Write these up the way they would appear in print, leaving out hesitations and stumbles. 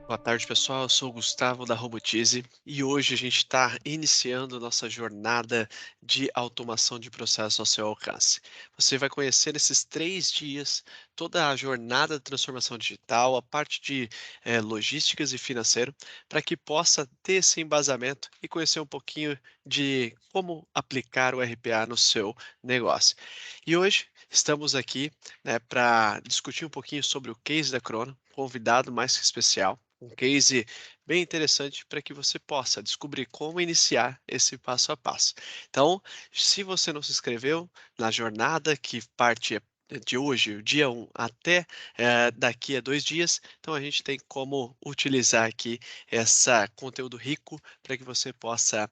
Boa tarde, pessoal. Eu sou o Gustavo da Robotize e hoje a gente está iniciando nossa jornada de automação de processos ao seu alcance. Você vai conhecer nesses 3 dias toda a jornada de transformação digital, a parte de logísticas e financeiro, para que possa ter esse embasamento e conhecer um pouquinho de como aplicar o RPA no seu negócio. E hoje estamos aqui, para discutir um pouquinho sobre o case da Crono, convidado mais que especial, um case bem interessante para que você possa descobrir como iniciar esse passo a passo. Então, se você não se inscreveu na jornada que parte de hoje, o dia 1, até daqui a 2 dias, então a gente tem como utilizar aqui esse conteúdo rico para que você possa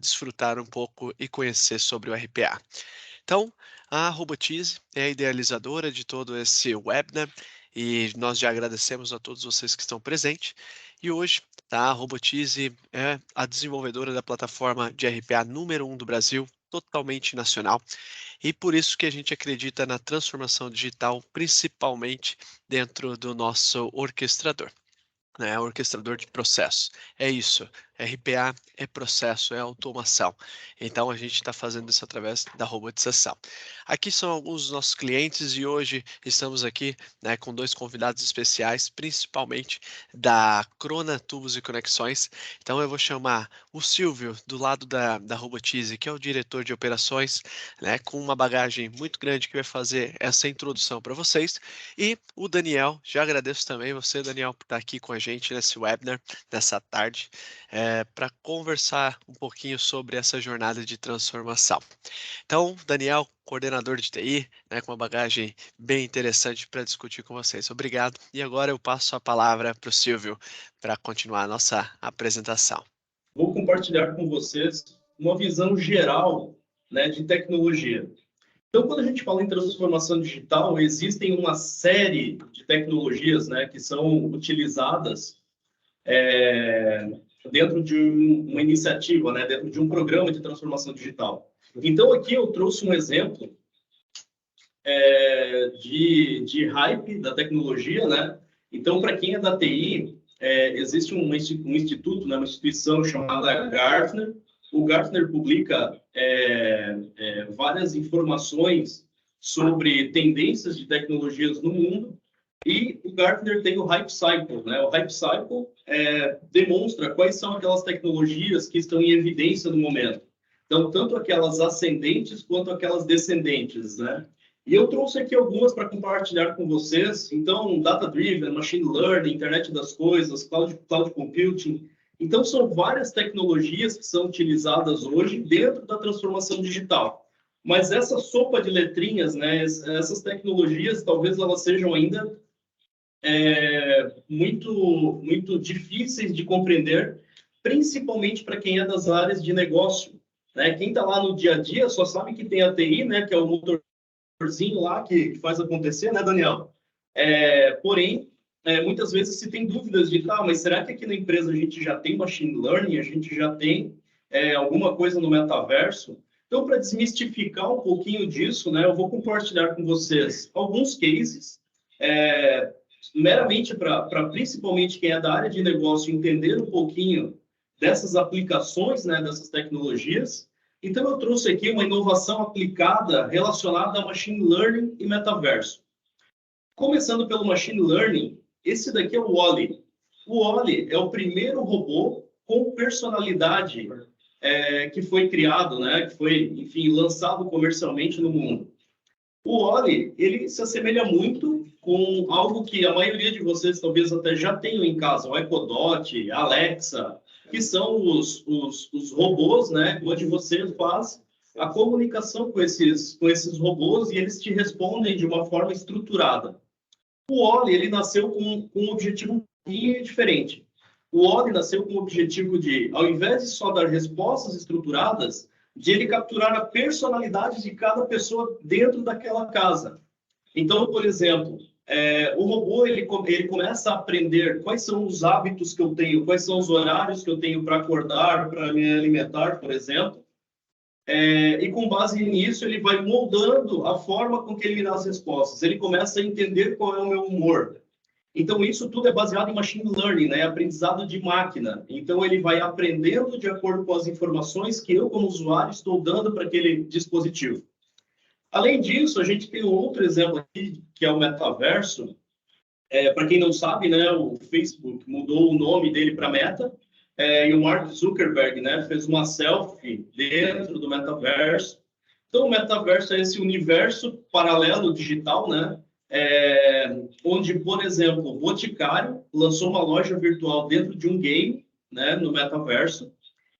desfrutar um pouco e conhecer sobre o RPA. Então, a Robotize é a idealizadora de todo esse webinar e nós já agradecemos a todos vocês que estão presentes. E hoje, tá, a Robotize é a desenvolvedora da plataforma de RPA número 1 do Brasil, totalmente nacional. E por isso que a gente acredita na transformação digital, principalmente dentro do nosso orquestrador, né, orquestrador de processo. É isso. RPA é processo, é automação. Então a gente está fazendo isso através da robotização. Aqui são alguns dos nossos clientes e hoje estamos aqui, né, com 2 convidados especiais, principalmente da Crona Tubos e Conexões. Então eu vou chamar o Silvio do lado da Robotize, que é o diretor de operações, né, com uma bagagem muito grande que vai fazer essa introdução para vocês. E o Daniel, já agradeço também você, Daniel, por estar aqui com a gente nesse webinar, nessa tarde, para conversar um pouquinho sobre essa jornada de transformação. Então, Daniel, coordenador de TI, né, com uma bagagem bem interessante para discutir com vocês. Obrigado. E agora eu passo a palavra para o Silvio para continuar a nossa apresentação. Vou compartilhar com vocês uma visão geral, né, de tecnologia. Então, quando a gente fala em transformação digital, existem uma série de tecnologias, né, que são utilizadas dentro de uma iniciativa, né, dentro de um programa de transformação digital. Então, aqui eu trouxe um exemplo de hype da tecnologia, né? Então, para quem é da TI, existe um instituto, né, uma instituição chamada Gartner. O Gartner publica várias informações sobre tendências de tecnologias no mundo, e o Gartner tem o Hype Cycle, né? O Hype Cycle demonstra quais são aquelas tecnologias que estão em evidência no momento. Então, tanto aquelas ascendentes quanto aquelas descendentes, né? E eu trouxe aqui algumas para compartilhar com vocês. Então, Data Driven, Machine Learning, Internet das Coisas, Cloud Computing. Então, são várias tecnologias que são utilizadas hoje dentro da transformação digital. Mas essa sopa de letrinhas, né, essas tecnologias, talvez elas sejam ainda muito difíceis de compreender, principalmente para quem é das áreas de negócio, né? Quem está lá no dia a dia só sabe que tem a TI, né, que é o motorzinho lá que faz acontecer, né, Daniel? Porém, muitas vezes se tem dúvidas de, mas será que aqui na empresa a gente já tem machine learning, a gente já tem alguma coisa no metaverso? Então, para desmistificar um pouquinho disso, né, eu vou compartilhar com vocês alguns cases, meramente para principalmente quem é da área de negócio entender um pouquinho dessas aplicações, né, dessas tecnologias. Então, eu trouxe aqui uma inovação aplicada relacionada a machine learning e metaverso. Começando pelo machine learning, esse daqui é o Wall-E. O Wall-E é o primeiro robô com personalidade que foi criado, né, que foi, enfim, lançado comercialmente no mundo. O Wall-E, ele se assemelha muito com algo que a maioria de vocês talvez até já tenham em casa, o Echo Dot, Alexa, que são os robôs, né, onde você faz a comunicação com esses robôs e eles te respondem de uma forma estruturada. O Wall-E, ele nasceu com um objetivo um pouquinho diferente. O Wall-E nasceu com o objetivo de, ao invés de só dar respostas estruturadas, de ele capturar a personalidade de cada pessoa dentro daquela casa. Então, por exemplo, o robô ele começa a aprender quais são os hábitos que eu tenho, quais são os horários que eu tenho para acordar, para me alimentar, por exemplo. E com base nisso, ele vai moldando a forma com que ele me dá as respostas. Ele começa a entender qual é o meu humor. Então, isso tudo é baseado em machine learning, né? Aprendizado de máquina. Então, ele vai aprendendo de acordo com as informações que eu, como usuário, estou dando para aquele dispositivo. Além disso, a gente tem outro exemplo aqui, que é o metaverso. Para quem não sabe, né, o Facebook mudou o nome dele para Meta, e o Mark Zuckerberg, né, fez uma selfie dentro do metaverso. Então, o metaverso é esse universo paralelo digital, né, onde, por exemplo, o Boticário lançou uma loja virtual dentro de um game, né, no metaverso,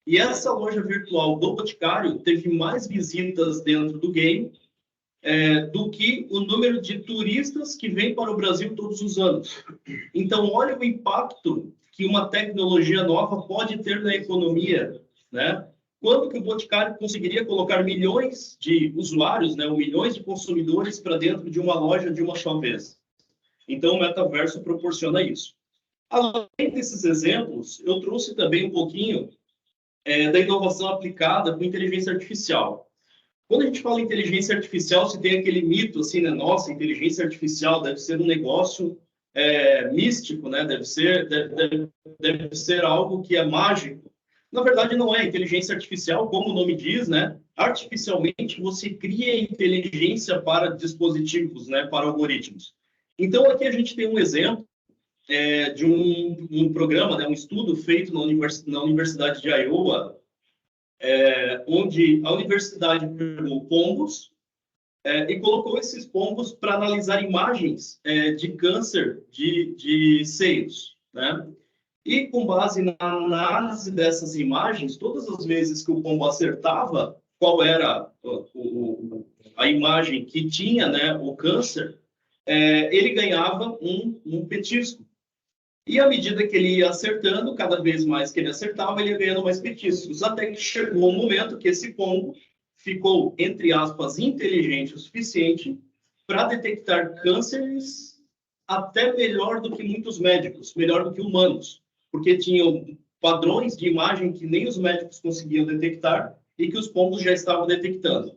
e essa loja virtual do Boticário teve mais visitas dentro do game do que o número de turistas que vêm para o Brasil todos os anos. Então, olha o impacto que uma tecnologia nova pode ter na economia, né? Quando que o Boticário conseguiria colocar milhões de usuários, né, ou milhões de consumidores para dentro de uma loja de uma só vez? Então, o metaverso proporciona isso. Além desses exemplos, eu trouxe também um pouquinho da inovação aplicada com inteligência artificial. Quando a gente fala em inteligência artificial, se tem aquele mito assim, né? Nossa, inteligência artificial deve ser um negócio místico, né? Deve ser algo que é mágico. Na verdade, não é. Inteligência artificial, como o nome diz, né? Artificialmente, você cria inteligência para dispositivos, né? Para algoritmos. Então, aqui a gente tem um exemplo de um programa, né? Um estudo feito na Universidade de Iowa, onde a universidade pegou pombos e colocou esses pombos para analisar imagens de câncer de seios, né? E com base na análise dessas imagens, todas as vezes que o pombo acertava qual era a imagem que tinha, né, o câncer, ele ganhava um petisco. E à medida que ele ia acertando, cada vez mais que ele acertava, ele ia ganhando mais petiscos. Até que chegou um momento que esse pombo ficou, entre aspas, inteligente o suficiente para detectar cânceres até melhor do que muitos médicos, melhor do que humanos, porque tinham padrões de imagem que nem os médicos conseguiam detectar e que os pombos já estavam detectando.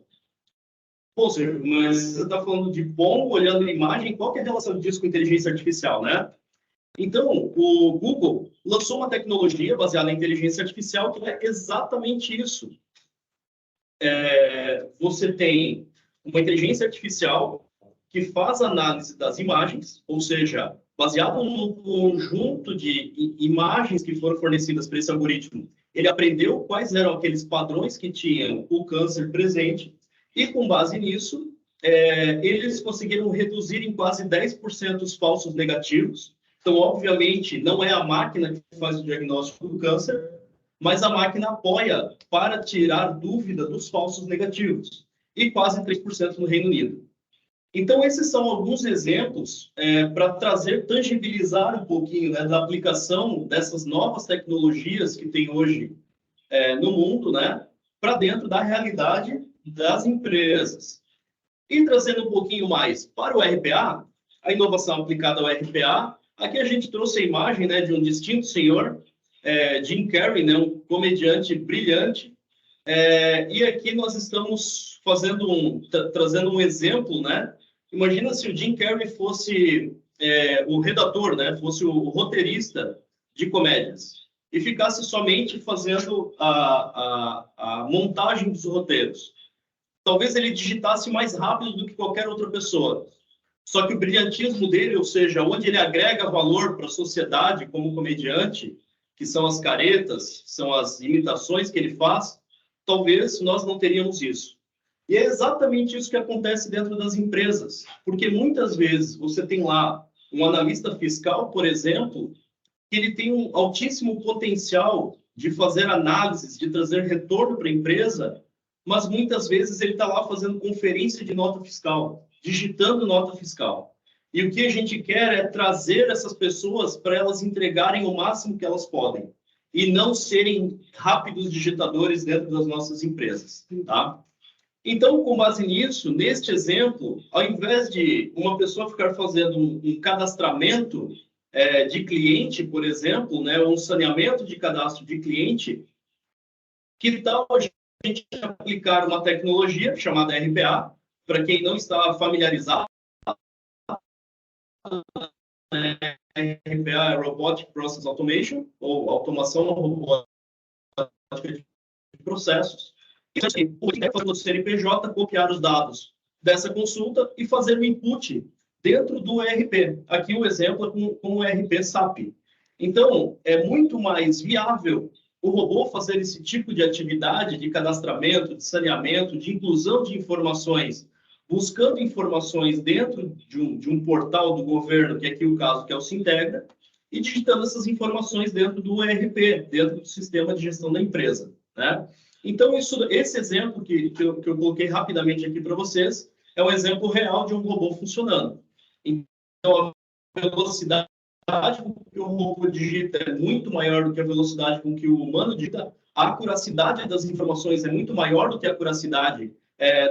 Ou seja, mas você está falando de pombo olhando a imagem, qual que é a relação disso com inteligência artificial, né? Então, o Google lançou uma tecnologia baseada em inteligência artificial que é exatamente isso. Você tem uma inteligência artificial que faz análise das imagens, ou seja, baseado num conjunto de imagens que foram fornecidas para esse algoritmo, ele aprendeu quais eram aqueles padrões que tinham o câncer presente e, com base nisso, eles conseguiram reduzir em quase 10% os falsos negativos. Então, obviamente, não é a máquina que faz o diagnóstico do câncer, mas a máquina apoia para tirar dúvida dos falsos negativos, e quase 3% no Reino Unido. Então, esses são alguns exemplos para trazer, tangibilizar um pouquinho, né, da aplicação dessas novas tecnologias que tem hoje no mundo, né, para dentro da realidade das empresas. E trazendo um pouquinho mais para o RPA, a inovação aplicada ao RPA, aqui a gente trouxe a imagem, né, de um distinto senhor, Jim Carrey, né, um comediante brilhante, e aqui nós estamos trazendo um exemplo, né? Imagina se o Jim Carrey fosse o redator, né? Fosse o roteirista de comédias e ficasse somente fazendo a montagem dos roteiros. Talvez ele digitasse mais rápido do que qualquer outra pessoa. Só que o brilhantismo dele, ou seja, onde ele agrega valor para a sociedade como comediante, que são as caretas, são as imitações que ele faz, talvez nós não teríamos isso. E é exatamente isso que acontece dentro das empresas, porque muitas vezes você tem lá um analista fiscal, por exemplo, que ele tem um altíssimo potencial de fazer análises, de trazer retorno para a empresa, mas muitas vezes ele está lá fazendo conferência de nota fiscal, digitando nota fiscal. E o que a gente quer é trazer essas pessoas para elas entregarem o máximo que elas podem e não serem rápidos digitadores dentro das nossas empresas, tá? Então, com base nisso, neste exemplo, ao invés de uma pessoa ficar fazendo um cadastramento de cliente, por exemplo, né, um saneamento de cadastro de cliente, que tal a gente aplicar uma tecnologia chamada RPA, para quem não está familiarizado, RPA é Robotic Process Automation, ou automação robótica de processos. E assim, o que é fazer o CNPJ copiar os dados dessa consulta e fazer o input dentro do ERP. Aqui o exemplo é com o ERP SAP. Então, é muito mais viável o robô fazer esse tipo de atividade de cadastramento, de saneamento, de inclusão de informações, buscando informações dentro de um portal do governo, que é aqui o caso, que é o Sintegra, e digitando essas informações dentro do ERP, dentro do sistema de gestão da empresa, né? Então, esse exemplo que eu coloquei rapidamente aqui para vocês é um exemplo real de um robô funcionando. Então, a velocidade com que o robô digita é muito maior do que a velocidade com que o humano digita. A acuracidade das informações é muito maior do que a acuracidade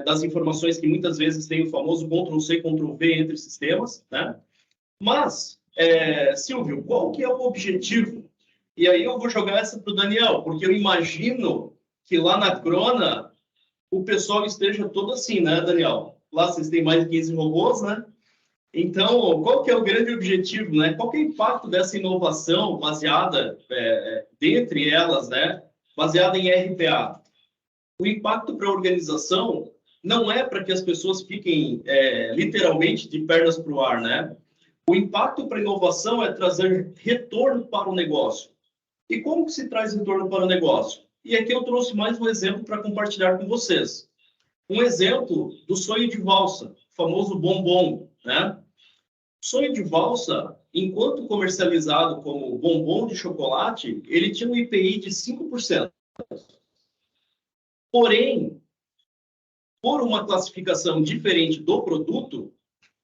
das informações que muitas vezes tem o famoso Ctrl+C, Ctrl+V entre sistemas, né? Mas, Silvio, qual que é o objetivo? E aí eu vou jogar essa para o Daniel, porque eu imagino que lá na Crona o pessoal esteja todo assim, né, Daniel? Lá vocês têm mais de 15 robôs, né? Então, qual que é o grande objetivo, né? Qual que é o impacto dessa inovação baseada, dentre elas, né? Baseada em RPA? O impacto para a organização não é para que as pessoas fiquem literalmente de pernas para o ar, né? O impacto para a inovação é trazer retorno para o negócio. E como que se traz retorno para o negócio? E aqui eu trouxe mais um exemplo para compartilhar com vocês. Um exemplo do sonho de valsa, o famoso bombom, né? Sonho de valsa, enquanto comercializado como bombom de chocolate, ele tinha um IPI de 5%. Porém, por uma classificação diferente do produto,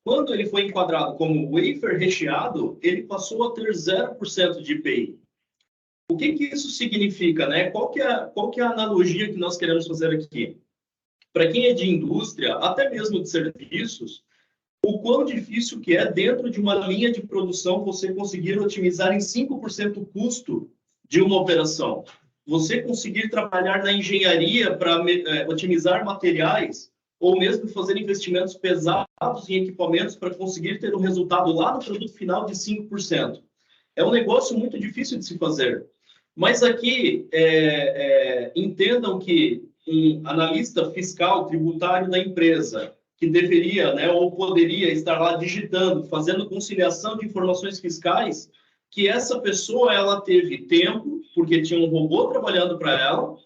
quando ele foi enquadrado como wafer recheado, ele passou a ter 0% de IPI. O que isso significa, né? Qual que é a analogia que nós queremos fazer aqui? Para quem é de indústria, até mesmo de serviços, o quão difícil que é, dentro de uma linha de produção, você conseguir otimizar em 5% o custo de uma operação. Você conseguir trabalhar na engenharia para otimizar materiais, ou mesmo fazer investimentos pesados em equipamentos para conseguir ter um resultado lá no produto final de 5%. É um negócio muito difícil de se fazer. Mas aqui, entendam que um analista fiscal tributário da empresa, que deveria, né, ou poderia estar lá digitando, fazendo conciliação de informações fiscais, que essa pessoa ela teve tempo, porque tinha um robô trabalhando para ela,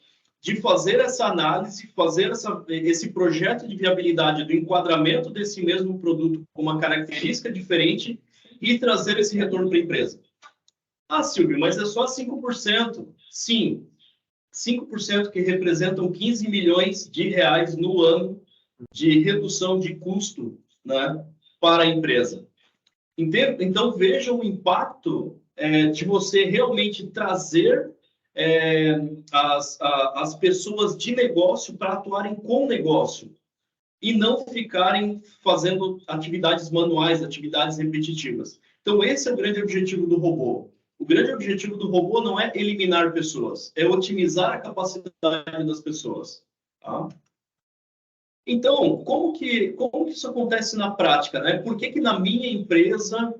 de fazer essa análise, fazer esse projeto de viabilidade do enquadramento desse mesmo produto com uma característica diferente e trazer esse retorno para a empresa. Ah, Silvio, mas é só 5%. Sim, 5% que representam 15 milhões de reais no ano de redução de custo, né, para a empresa. Então, veja o impacto de você realmente trazer as pessoas de negócio para atuarem com negócio e não ficarem fazendo atividades manuais, atividades repetitivas. Então, esse é o grande objetivo do robô. O grande objetivo do robô não é eliminar pessoas, é otimizar a capacidade das pessoas. Tá? Então, como que isso acontece na prática, né? Por que na minha empresa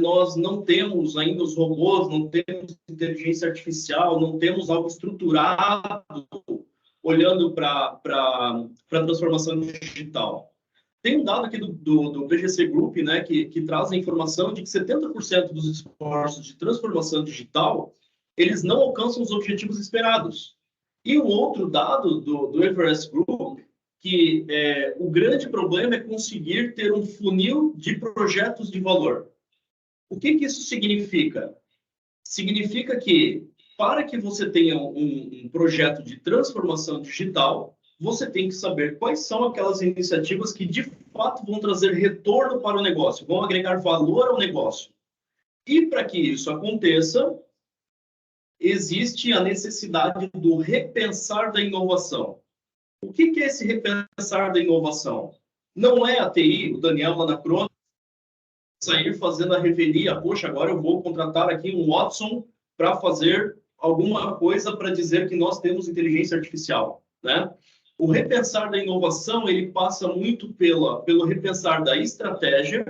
nós não temos ainda os robôs, não temos inteligência artificial, não temos algo estruturado olhando para a transformação digital? Tem um dado aqui do BGC Group, né, que traz a informação de que 70% dos esforços de transformação digital, eles não alcançam os objetivos esperados. E um outro dado do Everest Group, que o grande problema é conseguir ter um funil de projetos de valor. O que isso significa? Significa que, para que você tenha um projeto de transformação digital, você tem que saber quais são aquelas iniciativas que, de fato, vão trazer retorno para o negócio, vão agregar valor ao negócio. E, para que isso aconteça, existe a necessidade do repensar da inovação. O que é esse repensar da inovação? Não é a TI, o Daniel lá na Crona, sair fazendo a revelia, poxa, agora eu vou contratar aqui um Watson para fazer alguma coisa para dizer que nós temos inteligência artificial, né? O repensar da inovação, ele passa muito pelo repensar da estratégia,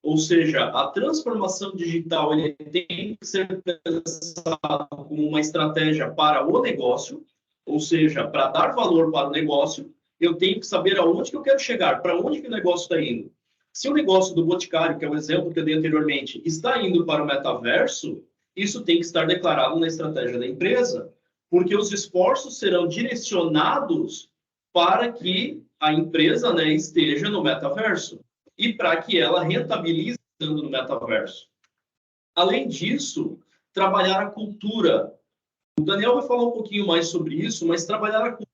Ou seja, a transformação digital ele tem que ser pensado como uma estratégia para o negócio, ou seja, para dar valor para o negócio, eu tenho que saber aonde que eu quero chegar, para onde que o negócio está indo. Se o negócio do Boticário, que é o exemplo que eu dei anteriormente, está indo para o metaverso, isso tem que estar declarado na estratégia da empresa, porque os esforços serão direcionados para que a empresa, né, esteja no metaverso e para que ela rentabilize estando no metaverso. Além disso, trabalhar a cultura. O Daniel vai falar um pouquinho mais sobre isso, mas trabalhar a cultura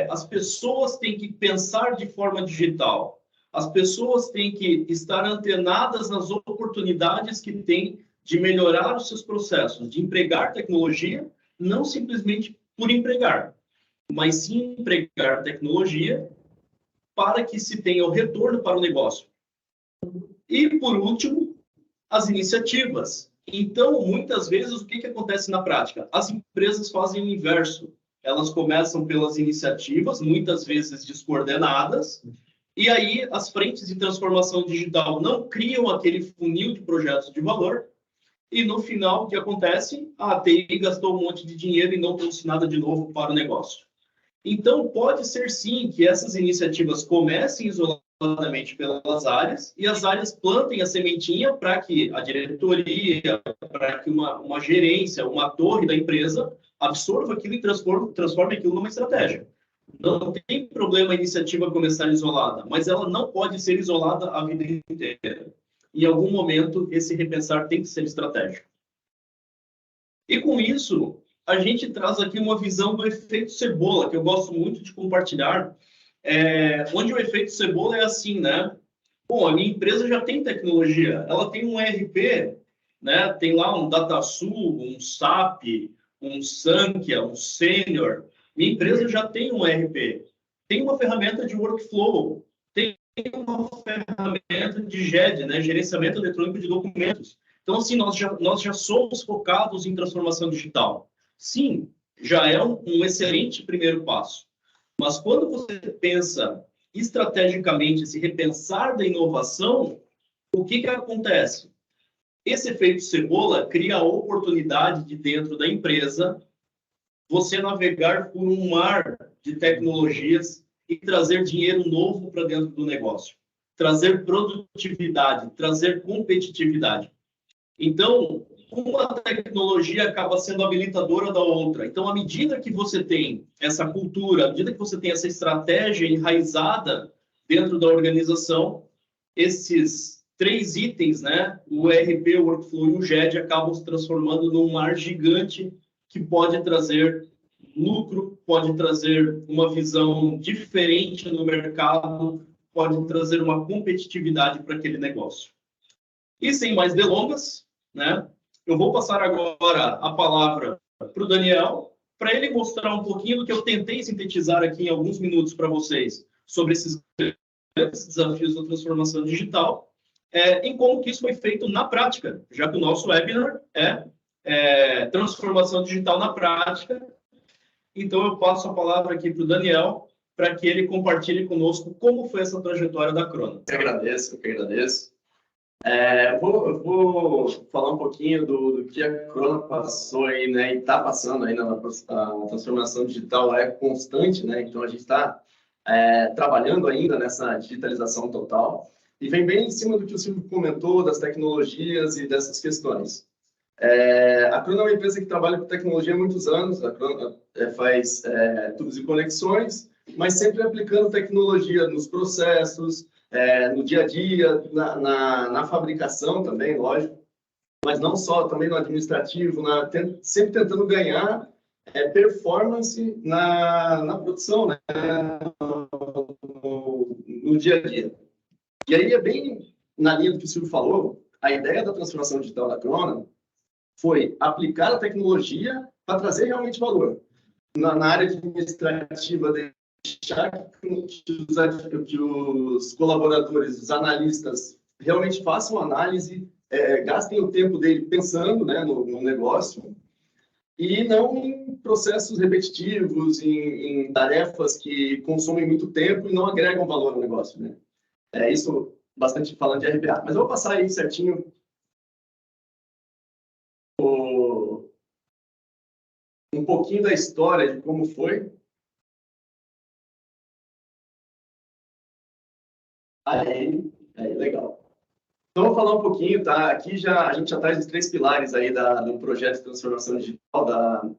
as pessoas têm que pensar de forma digital. As pessoas têm que estar antenadas nas oportunidades que têm de melhorar os seus processos, de empregar tecnologia, não simplesmente por empregar, mas sim empregar tecnologia para que se tenha o retorno para o negócio. E, por último, as iniciativas. Então, muitas vezes, o que acontece na prática? As empresas fazem o inverso. Elas começam pelas iniciativas, muitas vezes descoordenadas, e aí as frentes de transformação digital não criam aquele funil de projetos de valor, e no final, o que acontece? A TI gastou um monte de dinheiro e não trouxe nada de novo para o negócio. Então, pode ser sim que essas iniciativas comecem isoladamente pelas áreas e as áreas plantem a sementinha para que a diretoria, para que uma gerência, uma torre da empresa absorva aquilo e transforme aquilo numa estratégia. Não tem problema a iniciativa começar isolada, mas ela não pode ser isolada a vida inteira. Em algum momento, esse repensar tem que ser estratégico. E com isso, a gente traz aqui uma visão do efeito cebola, que eu gosto muito de compartilhar, onde o efeito cebola é assim, né? Bom, a minha empresa já tem tecnologia, ela tem um ERP, né? Tem lá um DataSul, um SAP, um Sankhya, um Senior. Minha empresa já tem um ERP, tem uma ferramenta de workflow, tem uma ferramenta de GED, né? Gerenciamento eletrônico de documentos. Então, assim, nós já somos focados em transformação digital. Sim, já é um excelente primeiro passo. Mas quando você pensa estrategicamente, se repensar da inovação, o que acontece? Esse efeito cebola cria a oportunidade de dentro da empresa você navegar por um mar de tecnologias e trazer dinheiro novo para dentro do negócio. Trazer produtividade, trazer competitividade. Então, uma tecnologia acaba sendo habilitadora da outra. Então, à medida que você tem essa cultura, à medida que você tem essa estratégia enraizada dentro da organização, esses três itens, né, o ERP, o Workflow e o GED, acabam se transformando num mar gigante que pode trazer lucro, pode trazer uma visão diferente no mercado, pode trazer uma competitividade para aquele negócio. E sem mais delongas, né, eu vou passar agora a palavra para o Daniel, para ele mostrar um pouquinho do que eu tentei sintetizar aqui em alguns minutos para vocês sobre esses grandes desafios da transformação digital, em como que isso foi feito na prática, já que o nosso webinar é transformação digital na prática. Então, eu passo a palavra aqui para o Daniel, para que ele compartilhe conosco como foi essa trajetória da Crono. Eu que agradeço. Vou falar um pouquinho do que a Crono passou aí, né, e está passando ainda na transformação digital constante, né? Então a gente está trabalhando ainda nessa digitalização total e vem bem em cima do que o Silvio comentou das tecnologias e dessas questões. A Crono é uma empresa que trabalha com tecnologia há muitos anos. A Crono faz tubos e conexões, mas sempre aplicando tecnologia nos processos, no dia a dia, na fabricação também, lógico, mas não só, também no administrativo, sempre tentando ganhar performance na produção, né? no dia a dia. E aí é bem na linha do que o Silvio falou, a ideia da transformação digital da Crono foi aplicar a tecnologia para trazer realmente valor. Na área administrativa, deixar que os colaboradores, os analistas, realmente façam análise, gastem o tempo dele pensando, né, no negócio, e não em processos repetitivos, em tarefas que consomem muito tempo e não agregam valor ao negócio, né? Isso bastante falando de RPA. Mas eu vou passar aí certinho um pouquinho da história de como foi. Aí, legal. Então, vou falar um pouquinho, tá? Aqui a gente já traz os 3 pilares aí do projeto de transformação digital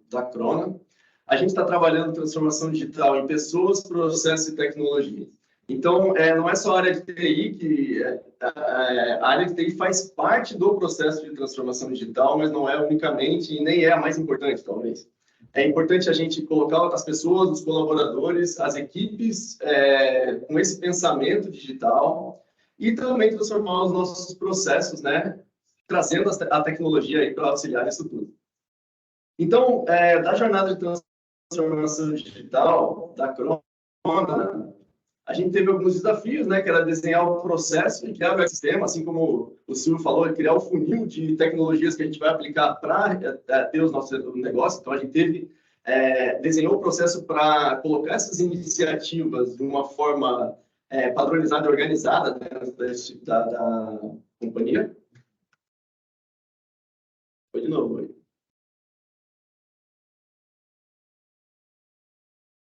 da Crona. A gente está trabalhando transformação digital em pessoas, processos e tecnologia. Então, não é só a área de TI, a área de TI faz parte do processo de transformação digital, mas não é unicamente e nem é a mais importante, talvez. É importante a gente colocar as pessoas, os colaboradores, as equipes com esse pensamento digital e também transformar os nossos processos, né? Trazendo a tecnologia aí para auxiliar isso tudo. Então, da jornada de transformação digital da Crona, a gente teve alguns desafios, né? Que era desenhar o processo e criar o ecossistema, assim como o Silvio falou, criar o funil de tecnologias que a gente vai aplicar para ter os nossos negócios. Então, a gente desenhou o processo para colocar essas iniciativas de uma forma padronizada e organizada dentro da companhia. Foi de novo aí.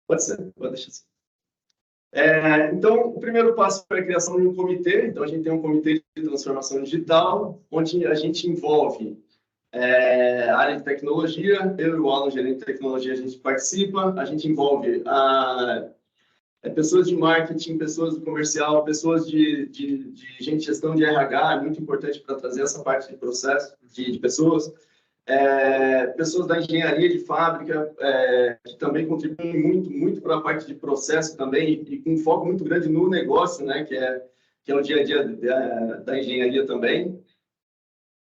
Pode ser, pode deixar assim. Então, o primeiro passo foi a criação de um comitê. Então, a gente tem um comitê de transformação digital, onde a gente envolve a área de tecnologia. Eu e o Alan, gerente de tecnologia, a gente participa. A gente envolve pessoas de marketing, pessoas do comercial, pessoas de gente de gestão de RH, é muito importante para trazer essa parte de processo de pessoas. Pessoas da engenharia de fábrica, que também contribuem muito para a parte de processo também, e com um foco muito grande no negócio, né, que é o dia a dia da engenharia também.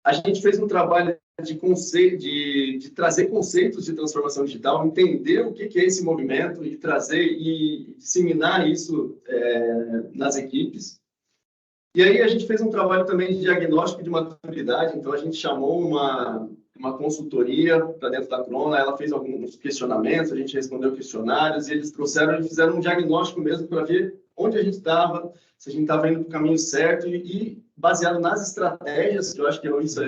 A gente fez um trabalho de trazer conceitos de transformação digital, entender o que é esse movimento e trazer e disseminar isso nas equipes. E aí a gente fez um trabalho também de diagnóstico de maturidade, então a gente chamou uma consultoria para dentro da Crona, ela fez alguns questionamentos, a gente respondeu questionários, e eles trouxeram e fizeram um diagnóstico mesmo para ver onde a gente estava, se a gente estava indo para o caminho certo, e baseado nas estratégias, que eu acho que isso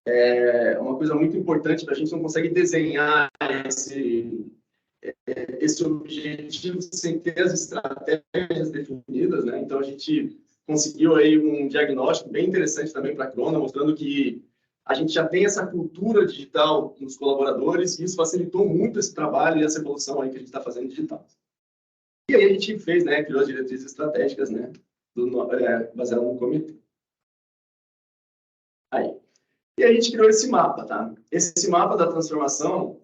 é uma coisa muito importante, a gente não consegue desenhar esse objetivo sem ter as estratégias definidas, né? Então a gente conseguiu aí um diagnóstico bem interessante também para a Crona, mostrando que a gente já tem essa cultura digital nos colaboradores e isso facilitou muito esse trabalho e essa evolução aí que a gente está fazendo digital. E aí a gente fez, né, criou as diretrizes estratégicas, né, baseado no comitê. Aí. E a gente criou esse mapa, tá? Esse mapa da transformação,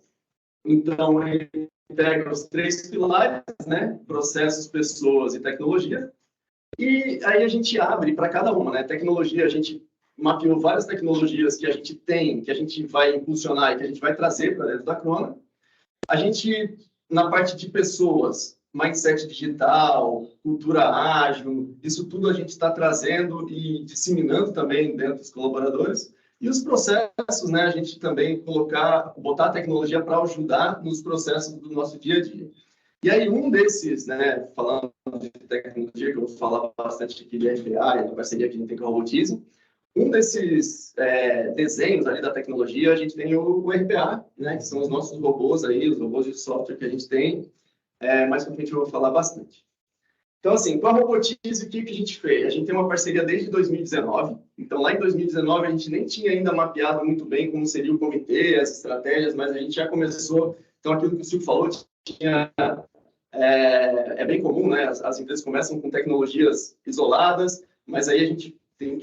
então, ele integra os 3 pilares, né, processos, pessoas e tecnologia. E aí a gente abre para cada uma, né? Tecnologia, a gente mapeou várias tecnologias que a gente tem, que a gente vai impulsionar e que a gente vai trazer para dentro da Crona. A gente, na parte de pessoas, mindset digital, cultura ágil, isso tudo a gente está trazendo e disseminando também dentro dos colaboradores. E os processos, né? A gente também botar a tecnologia para ajudar nos processos do nosso dia a dia. E aí, um desses, né, falando de tecnologia, que eu vou falar bastante aqui de RPA, e da parceria que a gente tem com a Robotize, um desses desenhos ali da tecnologia, a gente tem o RPA, né, que são os nossos robôs aí, os robôs de software que a gente tem, mais pra frente eu vou falar bastante. Então, assim, com a Robotize, o que a gente fez? A gente tem uma parceria desde 2019, então lá em 2019 a gente nem tinha ainda mapeado muito bem como seria o comitê, as estratégias, mas a gente já começou, então aquilo que o Silvio falou, é bem comum, né? As empresas começam com tecnologias isoladas, mas aí a gente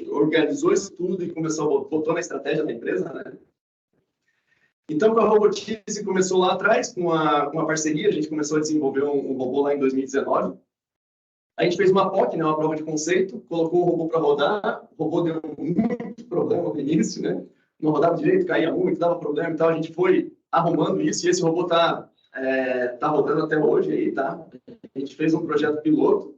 organizou isso tudo e botou na estratégia da empresa, né? Então, com a Robotize começou lá atrás, com uma parceria, a gente começou a desenvolver um robô lá em 2019. A gente fez uma POC, né, uma prova de conceito, colocou o robô para rodar, o robô deu muito problema no início, né? Não rodava direito, caía muito, dava problema e tal. A gente foi arrumando isso e esse robô tá rodando até hoje aí, tá? A gente fez um projeto piloto.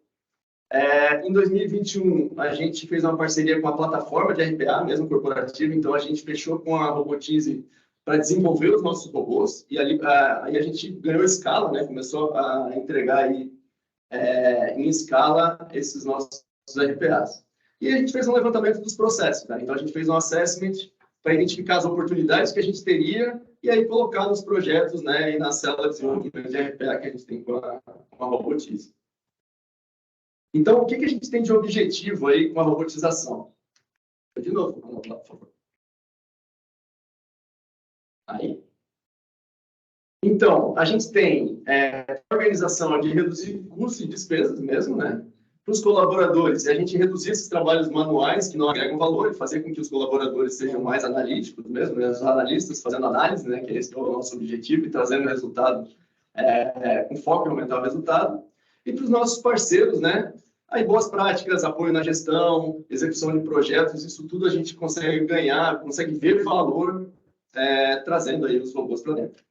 Em 2021, a gente fez uma parceria com a plataforma de RPA, mesmo corporativa, então a gente fechou com a Robotize para desenvolver os nossos robôs, e aí a gente ganhou escala, né? Começou a entregar aí, em escala esses nossos RPAs. E a gente fez um levantamento dos processos, né? Então, a gente fez um assessment para identificar as oportunidades que a gente teria e aí colocar nos projetos, né, e na célula de desenvolvimento de RPA que a gente tem com a Robotize. Então, o que a gente tem de objetivo aí com a robotização? De novo, vamos lá, por favor. Aí. Então, a gente tem a organização de reduzir custos e despesas mesmo, né? Para os colaboradores, a gente reduzir esses trabalhos manuais que não agregam valor e fazer com que os colaboradores sejam mais analíticos mesmo, né? Os analistas fazendo análise, né? Que esse é o nosso objetivo e trazendo resultado com foco em aumentar o resultado. E para os nossos parceiros, né? Aí boas práticas, apoio na gestão, execução de projetos, isso tudo a gente consegue ganhar, consegue ver valor trazendo aí os robôs para dentro.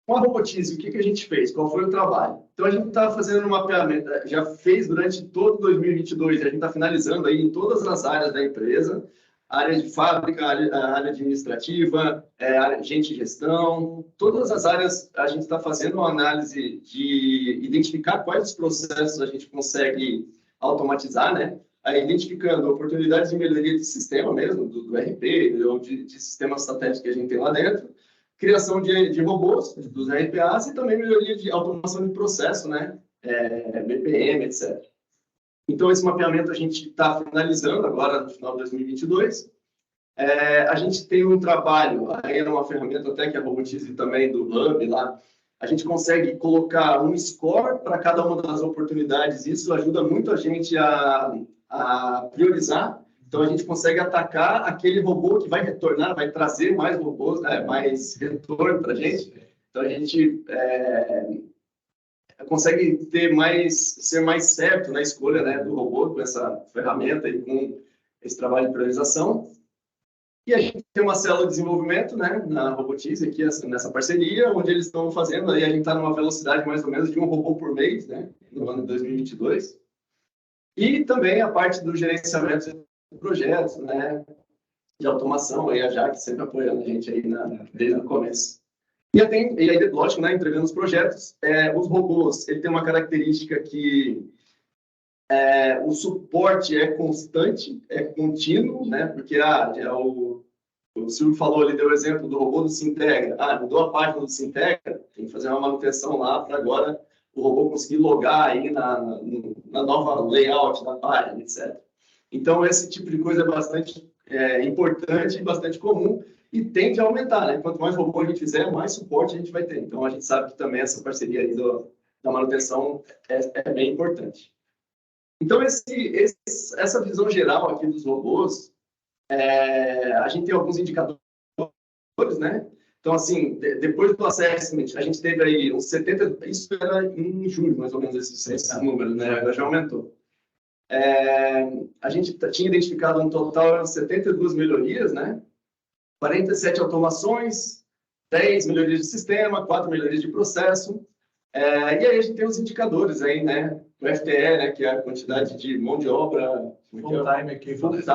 Com a Robotize, o que a gente fez? Qual foi o trabalho? Então, a gente está fazendo um mapeamento, já fez durante todo 2022, a gente está finalizando aí em todas as áreas da empresa, área de fábrica, área administrativa, gente de gestão, todas as áreas a gente está fazendo uma análise de identificar quais os processos a gente consegue automatizar, né? Identificando oportunidades de melhoria de sistema mesmo, do RP, ou de sistemas satélites que a gente tem lá dentro, criação de robôs, dos RPAs, e também melhoria de automação de processo, né? BPM, etc. Então, esse mapeamento a gente está finalizando agora no final de 2022. A gente tem um trabalho, aí é uma ferramenta até que a Robotize também do Hub lá, a gente consegue colocar um score para cada uma das oportunidades. Isso ajuda muito a gente a priorizar. Então, a gente consegue atacar aquele robô que vai retornar, vai trazer mais robôs, mais retorno para a gente. Então, a gente consegue ser mais certo na escolha, né, do robô com essa ferramenta e com esse trabalho de priorização. E a gente tem uma célula de desenvolvimento, né, na Robotize, aqui nessa parceria, onde eles estão fazendo, aí a gente está numa velocidade mais ou menos de um robô por mês, né, no ano de 2022. E também a parte do gerenciamento de projetos, né, de automação, aí a Jaque sempre apoiando a gente aí desde o começo. E aí, lógico, né, entregando os projetos, os robôs, ele tem uma característica que o suporte é constante, é contínuo, né, porque o Silvio falou, ele deu o exemplo do robô do Sintegra. Mudou a página do Sintegra, tem que fazer uma manutenção lá para agora o robô conseguir logar aí na nova layout da página, etc. Então, esse tipo de coisa é bastante importante e bastante comum e tende a aumentar, né? Quanto mais robô a gente fizer, mais suporte a gente vai ter. Então, a gente sabe que também essa parceria aí da manutenção é bem importante. Então, essa visão geral aqui dos robôs, a gente tem alguns indicadores, né? Então, assim, depois do assessment, a gente teve aí uns 70, isso era em julho, mais ou menos, esse número, né? Agora já aumentou. A gente tinha identificado um total de 72 melhorias, né? 47 automações, 10 melhorias de sistema, 4 melhorias de processo. E aí a gente tem os indicadores aí, né? O FTE, né? Que é a quantidade de mão de obra... Full-time equivalent.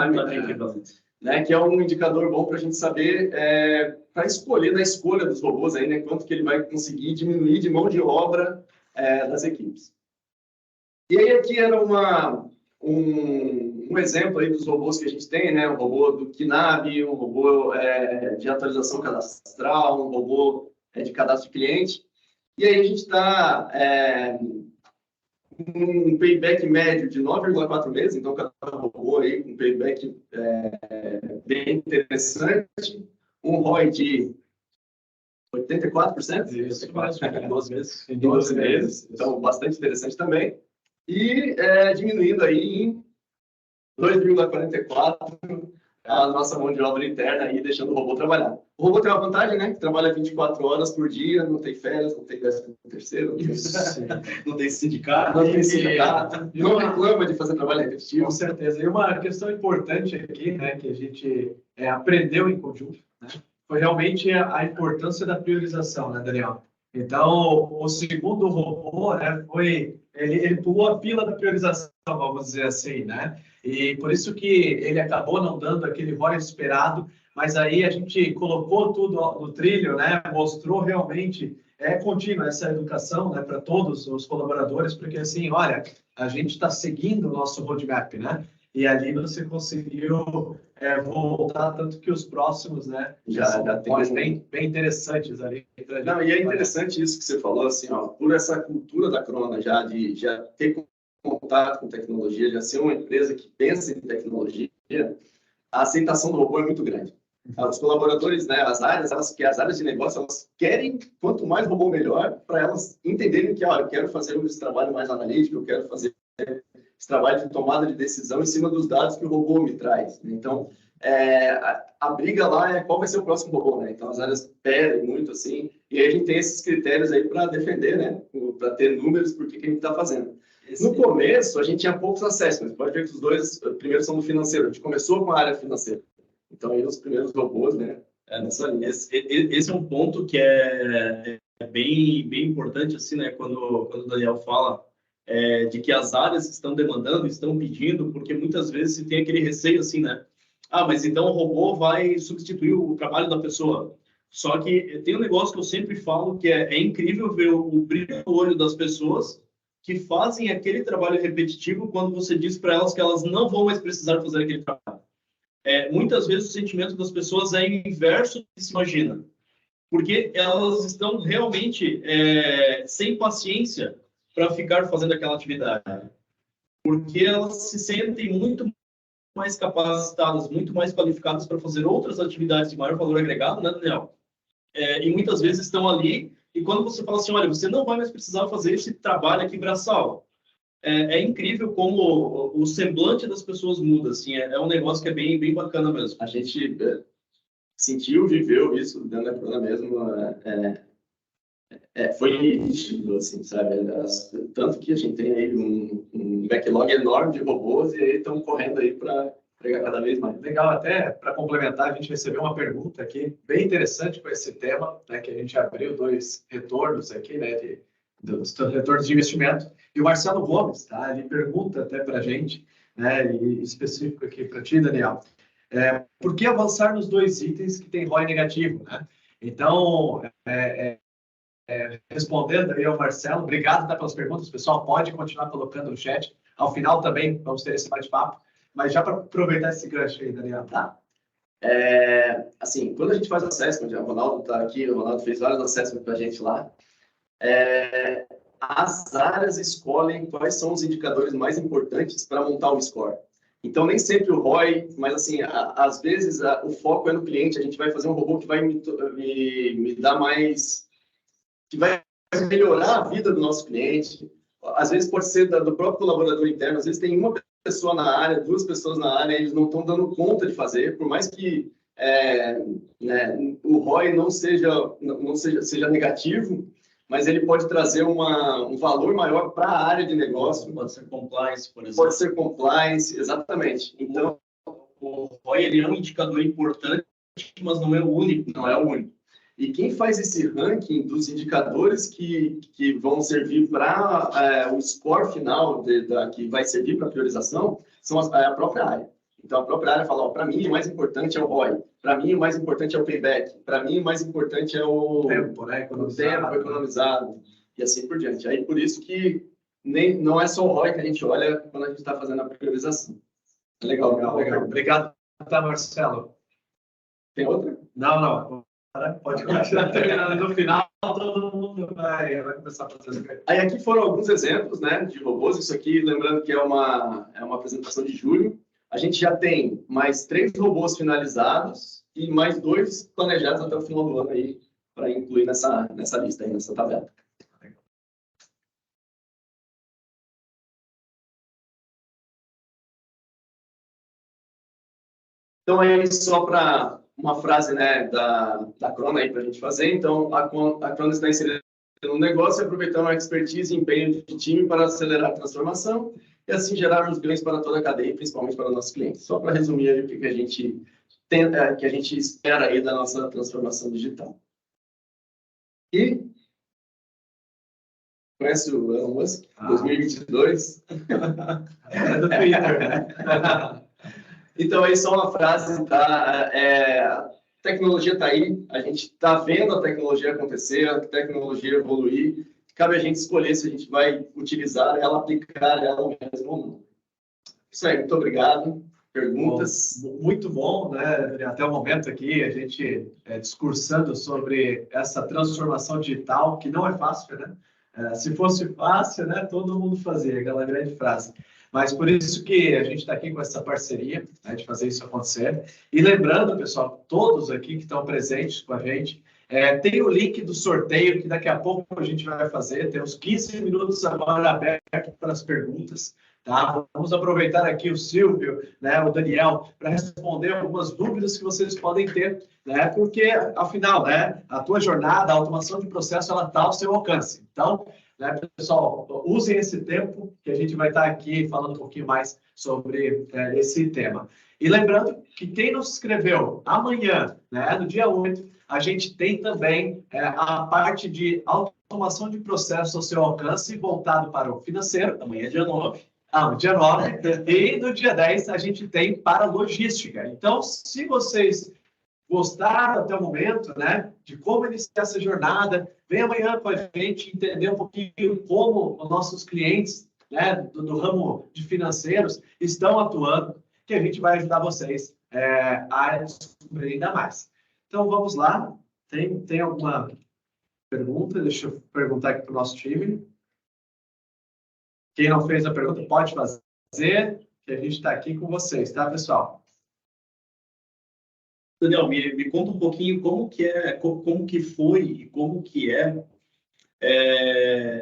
Né? Que é um indicador bom para a gente saber, para escolher, na escolha dos robôs aí, né? Quanto que ele vai conseguir diminuir de mão de obra das equipes. E aí aqui era um exemplo aí dos robôs que a gente tem, né? Um robô do KNAB, um robô de atualização cadastral, um robô de cadastro de cliente. E aí a gente está um payback médio de 9,4 meses, então cada robô aí com payback bem interessante, um ROI de 84%. Isso, em 12 meses. Em 12 meses, então bastante interessante também. E diminuindo aí em 2,44 a nossa mão de obra interna aí, deixando o robô trabalhar. O robô tem uma vantagem, né? Que trabalha 24 horas por dia, não tem férias, não tem 13º, não tem sindicato. Não reclama de fazer trabalho repetitivo. Com certeza. E uma questão importante aqui, né, que a gente aprendeu em conjunto, né, foi realmente a importância da priorização, né, Daniel? Então, o segundo robô, né, ele pulou a fila da priorização, vamos dizer assim, né? E por isso que ele acabou não dando aquele ROI esperado, mas aí a gente colocou tudo no trilho, né? Mostrou realmente é contínua essa educação, né, para todos os colaboradores, porque assim, olha, a gente está seguindo o nosso roadmap, né? E ali você conseguiu voltar, tanto que os próximos, né, já tem bem interessantes ali. Não, e é interessante isso que você falou, assim, ó, por essa cultura da Crona já de já ter contato com tecnologia, já ser uma empresa que pensa em tecnologia, a aceitação do robô é muito grande. Os colaboradores, né, as áreas de negócio, elas querem, quanto mais robô melhor, para elas entenderem que, olha, eu quero fazer esse trabalho mais analítico, eu quero fazer esse trabalho de tomada de decisão em cima dos dados que o robô me traz. Então, a briga lá é qual vai ser o próximo robô, né? Então, as áreas pedem muito, assim, e aí a gente tem esses critérios aí para defender, né? Para ter números por que a gente está fazendo. No começo, a gente tinha poucos acessos, mas pode ver que os dois primeiros são do financeiro. A gente começou com a área financeira. Então, aí os primeiros robôs, né? Nessa linha. Esse é um ponto que é bem importante, assim, né? Quando o Daniel fala de que as áreas estão demandando, estão pedindo, porque muitas vezes se tem aquele receio, assim, né? Ah, mas então o robô vai substituir o trabalho da pessoa. Só que tem um negócio que eu sempre falo que é incrível ver o brilho no olho das pessoas que fazem aquele trabalho repetitivo quando você diz para elas que elas não vão mais precisar fazer aquele trabalho. Muitas vezes o sentimento das pessoas é o inverso do que se imagina, porque elas estão realmente sem paciência para ficar fazendo aquela atividade, porque elas se sentem muito mais capacitadas, muito mais qualificadas para fazer outras atividades de maior valor agregado, né, Daniel? E muitas vezes estão ali, e quando você fala assim, olha, você não vai mais precisar fazer esse trabalho aqui braçal, é incrível como o semblante das pessoas muda, assim, um negócio que é bem bacana mesmo. A gente sentiu, viveu isso dentro da Crona mesmo, foi nítido, assim, sabe? Tanto que a gente tem aí um backlog enorme de robôs e aí estão correndo aí para pegar cada vez mais. Legal, até para complementar, a gente recebeu uma pergunta aqui bem interessante com esse tema, né, que a gente abriu 2 retornos aqui, né, dos retornos de investimento. E o Marcelo Gomes, tá? Ele pergunta até para a gente, né, e específico aqui para ti, Daniel, por que avançar nos 2 itens que tem ROI negativo, né? Então, respondendo aí ao Marcelo, obrigado, tá, pelas perguntas, pessoal, pode continuar colocando no chat. Ao final também vamos ter esse bate-papo, mas já para aproveitar esse gancho aí, Daniel. Tá. Assim, quando a gente faz assessment, o Ronaldo está aqui, o Ronaldo fez vários assessments para a gente lá, as áreas escolhem quais são os indicadores mais importantes para montar o score. Então, nem sempre o ROI, mas assim, às vezes o foco é no cliente, a gente vai fazer um robô que vai me dar mais, que vai melhorar a vida do nosso cliente. Às vezes pode ser do próprio colaborador interno, às vezes tem uma pessoa na área, 2 pessoas na área, eles não estão dando conta de fazer, por mais que né, o ROI não seja negativo, mas ele pode trazer um valor maior para a área de negócio. Pode ser compliance, por exemplo. Pode ser compliance, exatamente. Então, o ROI ele é um indicador importante, mas não é o único. Não é o único. E quem faz esse ranking dos indicadores que vão servir para o score final, que vai servir para a priorização, são a própria área. Então, a própria área fala, para mim, o mais importante é o ROI. Para mim, o mais importante é o payback. Para mim, o mais importante é o tempo, né? Economizado. E assim por diante. Aí, por isso que não é só o ROI que a gente olha quando a gente está fazendo a priorização. Legal. Obrigado, tá, Marcelo. Tem outra? Não. Pode continuar terminando. No final, todo mundo vai começar a fazer. Aí aqui foram alguns exemplos, né, de robôs. Isso aqui, lembrando que é uma apresentação de julho. A gente já tem mais 3 robôs finalizados e mais 2 planejados até o final do ano aí, para incluir nessa lista aí, nessa tabela. Então, aí, só para uma frase, né, da Crona aí para a gente fazer. Então, a Crona está inserida no negócio, aproveitando a expertise e empenho de time para acelerar a transformação e assim gerar os ganhos para toda a cadeia, principalmente para os nossos clientes. Só para resumir aí o que a gente tenta, que a gente espera aí da nossa transformação digital. E conhece o Elon Musk? 2022. É do Twitter, né? Então, aí só uma frase, tá? tecnologia está aí, a gente está vendo a tecnologia acontecer, a tecnologia evoluir, cabe a gente escolher se a gente vai utilizar ela, aplicar ela mesmo ou não. Isso aí, muito obrigado. Perguntas? Bom, muito bom, né? Até o momento aqui, a gente discursando sobre essa transformação digital, que não é fácil, né? Se fosse fácil, né, todo mundo fazia, aquela grande frase. Mas por isso que a gente está aqui com essa parceria, né, de fazer isso acontecer. E lembrando, pessoal, todos aqui que estão presentes com a gente, tem o link do sorteio que daqui a pouco a gente vai fazer. Tem uns 15 minutos agora aberto para as perguntas. Tá? Vamos aproveitar aqui o Silvio, né, o Daniel, para responder algumas dúvidas que vocês podem ter, né? Porque, afinal, né, a tua jornada, a automação de processo, ela está ao seu alcance. Então, né, pessoal, usem esse tempo que a gente vai estar aqui falando um pouquinho mais sobre esse tema. E lembrando que quem não se inscreveu amanhã, né, no dia 8, a gente tem também a parte de automação de processo ao seu alcance voltado para o financeiro. Amanhã é dia 9. No dia 9. E no dia 10 a gente tem para logística. Então, se vocês gostaram até o momento, né, de como iniciar essa jornada, vem amanhã com a gente entender um pouquinho como os nossos clientes, né, do ramo de financeiros estão atuando, que a gente vai ajudar vocês a descobrir ainda mais. Então, vamos lá. Tem alguma pergunta? Deixa eu perguntar aqui para o nosso time. Quem não fez a pergunta, pode fazer, que a gente está aqui com vocês, tá, pessoal? Daniel, me conta um pouquinho como que foi e como que é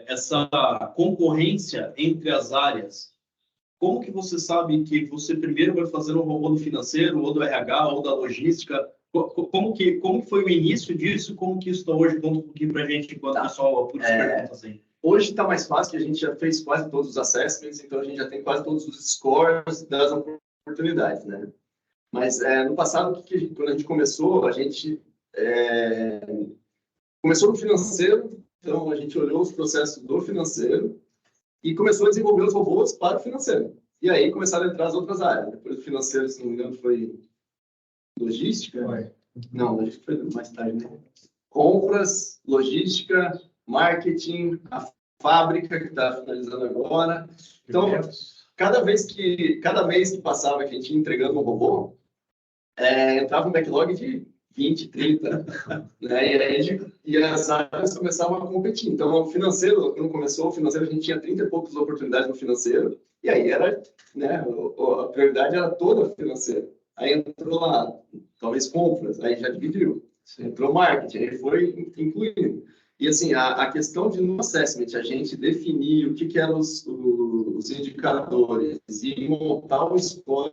essa concorrência entre as áreas. Como que você sabe que você primeiro vai fazer um robô do financeiro, ou do RH, ou da logística? Como que foi o início disso? Como que isso está hoje? Conta um pouquinho para a gente, enquanto o pessoal por perguntas aí. Hoje está mais fácil, que a gente já fez quase todos os assessments, então a gente já tem quase todos os scores das oportunidades, né? Mas no passado, quando a gente começou, a gente começou no financeiro, então a gente olhou os processos do financeiro e começou a desenvolver os robôs para o financeiro. E aí começaram a entrar as outras áreas. Depois do financeiro, se não me engano, foi logística? Foi. Não, logística foi mais tarde, né? Compras, logística, marketing, a fábrica que está finalizando agora. Então, cada mês que passava que a gente ia entregando um robô, entrava um backlog de 20, 30, né? E as áreas começavam a competir. Então, o financeiro, quando começou o financeiro, a gente tinha 30 e poucas oportunidades no financeiro, e aí era, né, a prioridade era toda financeira. Aí entrou lá, talvez compras, aí já dividiu. Entrou marketing, aí foi incluindo. E assim, a questão de no assessment, a gente definir o que eram os indicadores e montar o score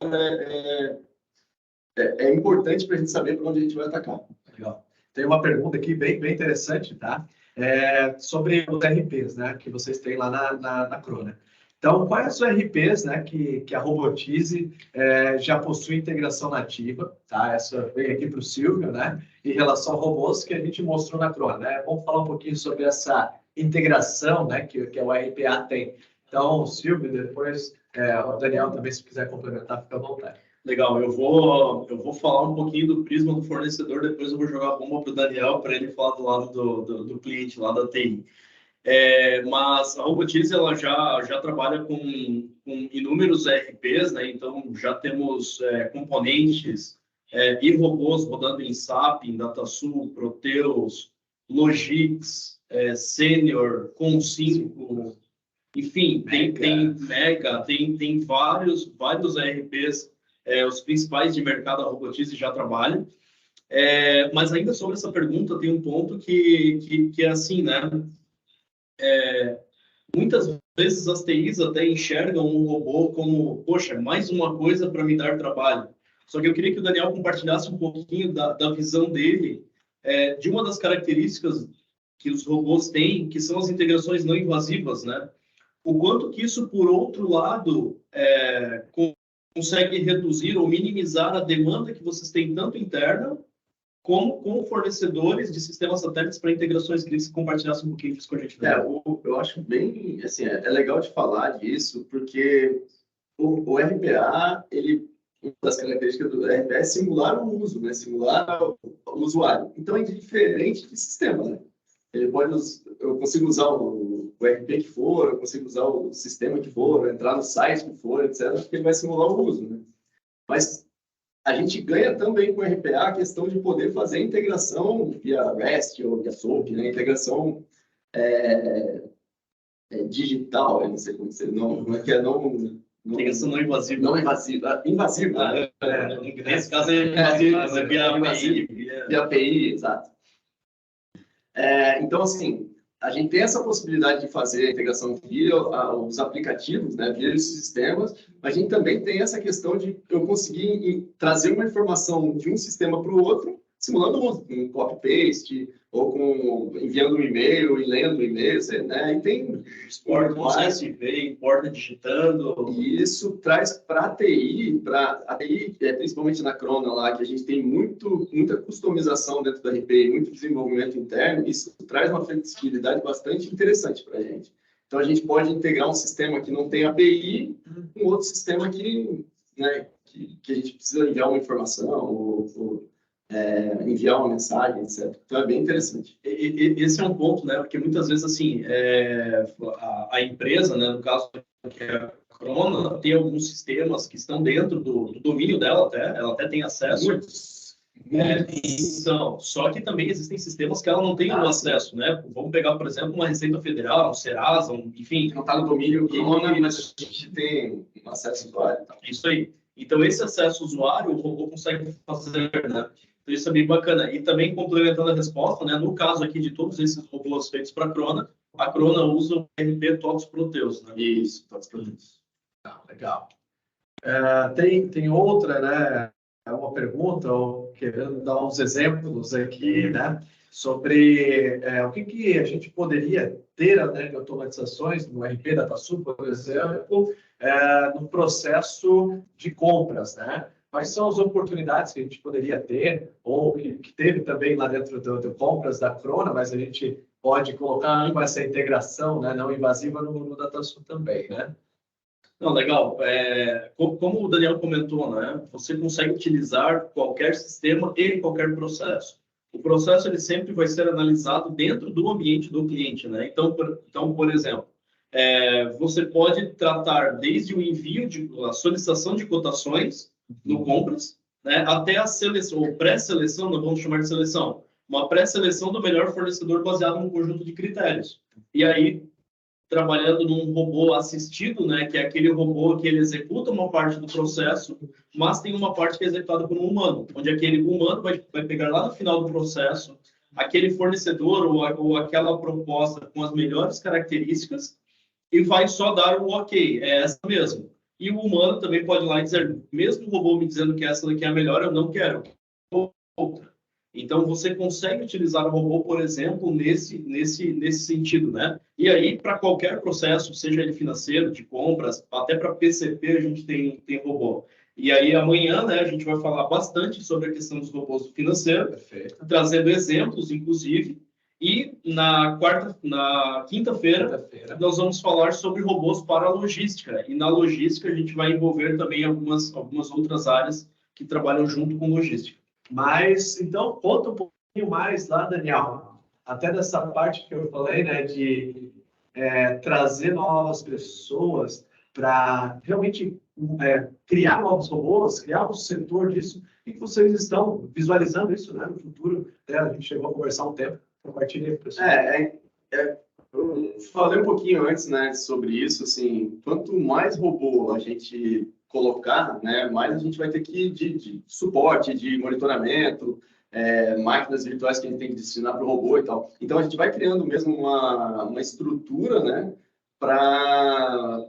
é importante para a gente saber para onde a gente vai atacar. Legal. Tem uma pergunta aqui bem interessante, tá? Sobre os RPs, né, que vocês têm lá na Crona. Então, quais os RPs, né, que a Robotize já possui integração nativa, tá? Essa veio aqui para o Silvio, né? Em relação a robôs que a gente mostrou na Crona, né? Vamos falar um pouquinho sobre essa integração, né, que o RPA tem. Então, Silvio, depois o Daniel também, se quiser complementar, fica à vontade. Legal, eu vou falar um pouquinho do prisma do fornecedor, depois eu vou jogar a bomba para o Daniel, para ele falar do lado do cliente, lá da TI. Mas a Robotize, ela já trabalha com inúmeros ERPs, né? Então já temos componentes e robôs rodando em SAP, em DataSul, Proteus, Logix, Senior, Com5, enfim, tem Mega, tem vários ERPs, os principais de mercado a Robotize já trabalham. Mas ainda sobre essa pergunta, tem um ponto que é assim, né? Muitas vezes as TIs até enxergam um robô como, poxa, mais uma coisa para me dar trabalho. Só que eu queria que o Daniel compartilhasse um pouquinho da visão dele, de uma das características que os robôs têm, que são as integrações não invasivas, né? O quanto que isso, por outro lado, consegue reduzir ou minimizar a demanda que vocês têm tanto interna, como com fornecedores de sistemas satélites para integrações. Queria que você compartilhasse um pouquinho disso com a gente. Eu acho bem, assim, é legal de falar disso, porque o RPA, ele uma das características do RP é simular o uso, né? Simular o usuário. Então, é diferente de sistema, né? Eu consigo usar o RP que for, eu consigo usar o sistema que for, entrar no site que for, etc., porque ele vai simular o uso, né? Mas a gente ganha também com o RPA a questão de poder fazer integração via REST ou via SOAP, né? Integração digital, eu não sei como dizer, não é que é Integração não invasiva. Não invasiva. Invasiva. Nesse caso é invasiva, né? Via API, exato. Então, assim, a gente tem essa possibilidade de fazer a integração via os aplicativos, né, via os sistemas, mas a gente também tem essa questão de eu conseguir trazer uma informação de um sistema para o outro, simulando um copy-paste, ou enviando um e-mail e lendo o e-mail, né? E tem exporta com CSV, importa digitando. E isso traz para a TI, principalmente na Crona lá, que a gente tem muita customização dentro da RP, muito desenvolvimento interno, isso traz uma flexibilidade bastante interessante para a gente. Então, a gente pode integrar um sistema que não tem API com outro sistema que a gente precisa enviar uma informação ou enviar uma mensagem, etc. Então, é bem interessante. Esse é um ponto, né? Porque muitas vezes, assim, a empresa, né, no caso que é a Crona, tem alguns sistemas que estão dentro do domínio dela, ela até tem acesso. Então, só que também existem sistemas que ela não tem o acesso, né? Vamos pegar, por exemplo, uma Receita Federal, um Serasa, enfim. Não está no domínio Crona, mas a gente tem acesso usuário. Isso aí. Então, esse acesso usuário, o robô consegue fazer, né? Então, isso é bem bacana. E também, complementando a resposta, né? No caso aqui de todos esses robôs feitos para a Crona usa o RP TOTS Proteus, né? Isso, TOTS Proteus. Legal. Tem outra, né? Uma pergunta, ou querendo dar uns exemplos aqui, né? Sobre o que a gente poderia ter, né, de automatizações no RP DataSul, por exemplo, no processo de compras, né? Quais são as oportunidades que a gente poderia ter, ou que teve também lá dentro do compras da Crona, mas a gente pode colocar com essa integração, né, não invasiva no DataSul também, né? Não, legal. Como o Daniel comentou, né? Você consegue utilizar qualquer sistema e qualquer processo. O processo ele sempre vai ser analisado dentro do ambiente do cliente, né? Então, por exemplo, você pode tratar desde o envio a solicitação de cotações no compras, né, até a seleção, ou pré-seleção, não vamos chamar de seleção, uma pré-seleção do melhor fornecedor baseado num conjunto de critérios. E aí, trabalhando num robô assistido, né, que é aquele robô que ele executa uma parte do processo, mas tem uma parte que é executada por um humano, onde aquele humano vai pegar lá no final do processo aquele fornecedor ou aquela proposta com as melhores características e vai só dar o ok, é essa mesmo. E o humano também pode ir lá e dizer, mesmo o robô me dizendo que essa daqui é a melhor, eu não quero outra. Então, você consegue utilizar o robô, por exemplo, nesse sentido, né? E aí, para qualquer processo, seja ele financeiro, de compras, até para PCP, a gente tem robô. E aí, amanhã, né, a gente vai falar bastante sobre a questão dos robôs do financeiro, Perfeito. trazendo exemplos, inclusive. E na quinta-feira, nós vamos falar sobre robôs para a logística. E na logística, a gente vai envolver também algumas outras áreas que trabalham junto com logística. Mas, então, conta um pouquinho mais lá, Daniel, até dessa parte que eu falei, né, de trazer novas pessoas para realmente criar novos robôs, criar um setor disso, e que vocês estão visualizando isso, né, no futuro. A gente chegou a conversar um tempo, compartilha aí, pessoal. Eu falei um pouquinho antes, né, sobre isso, assim, quanto mais robô a gente colocar, né, mais a gente vai ter que de suporte, de monitoramento, máquinas virtuais que a gente tem que destinar para o robô e tal. Então, a gente vai criando mesmo uma estrutura, né, para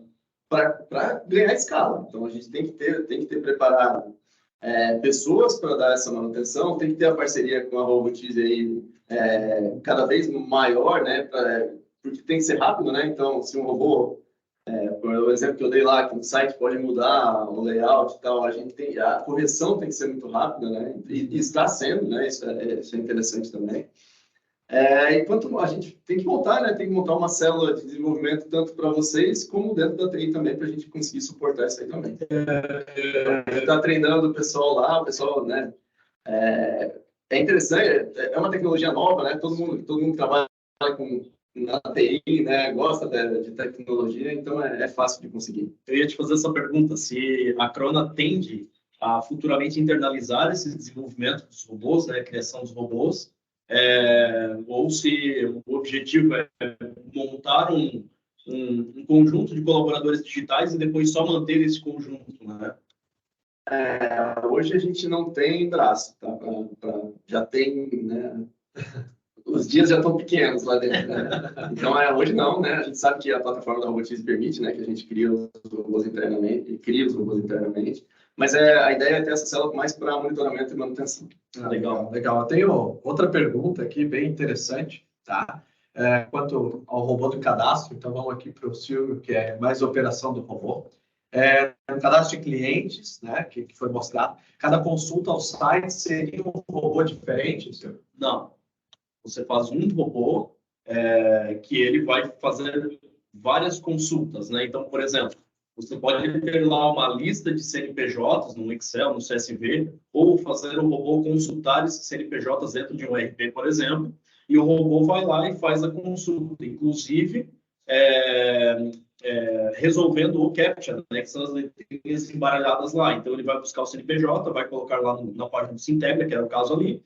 ganhar escala. Então, a gente tem que ter preparado pessoas para dar essa manutenção, tem que ter a parceria com a Robotize aí cada vez maior, né, porque tem que ser rápido, né? Então, se um robô, por o exemplo que eu dei lá, que o site pode mudar o layout e tal, a correção tem que ser muito rápida, né? E está sendo, né? Isso é interessante também. Enquanto a gente tem que montar, né? Tem que montar uma célula de desenvolvimento tanto para vocês como dentro da TI também para a gente conseguir suportar isso aí também. A gente está treinando o pessoal lá, o pessoal, né? É interessante, é uma tecnologia nova, né? Todo mundo trabalha na TI, né? Gosta de tecnologia, então é fácil de conseguir. Eu ia te fazer essa pergunta, se a Crona tende a futuramente internalizar esse desenvolvimento dos robôs, né? A criação dos robôs, ou se o objetivo é montar um conjunto de colaboradores digitais e depois só manter esse conjunto, né? Hoje a gente não tem braço, tá? Já tem, né? Os dias já estão pequenos lá dentro, né? Então, hoje não, né? A gente sabe que a plataforma da Robotize permite, né? Que a gente cria os robôs internamente, mas a ideia é ter essa célula mais para monitoramento e manutenção. Legal. Eu tenho outra pergunta aqui, bem interessante, tá? Quanto ao robô do cadastro, então vamos aqui para o Silvio, que é mais operação do robô. Um cadastro de clientes, né, que foi mostrado. Cada consulta ao site seria um robô diferente, Silvio? Não. Você faz um robô que ele vai fazer várias consultas, né? Então, por exemplo, você pode ter lá uma lista de CNPJs no Excel, no CSV, ou fazer o robô consultar esses CNPJs dentro de um ERP, por exemplo, e o robô vai lá e faz a consulta, inclusive resolvendo o CAPTCHA, né, que são as letrinhas embaralhadas lá. Então, ele vai buscar o CNPJ, vai colocar lá na página do Sintegra, que era o caso ali,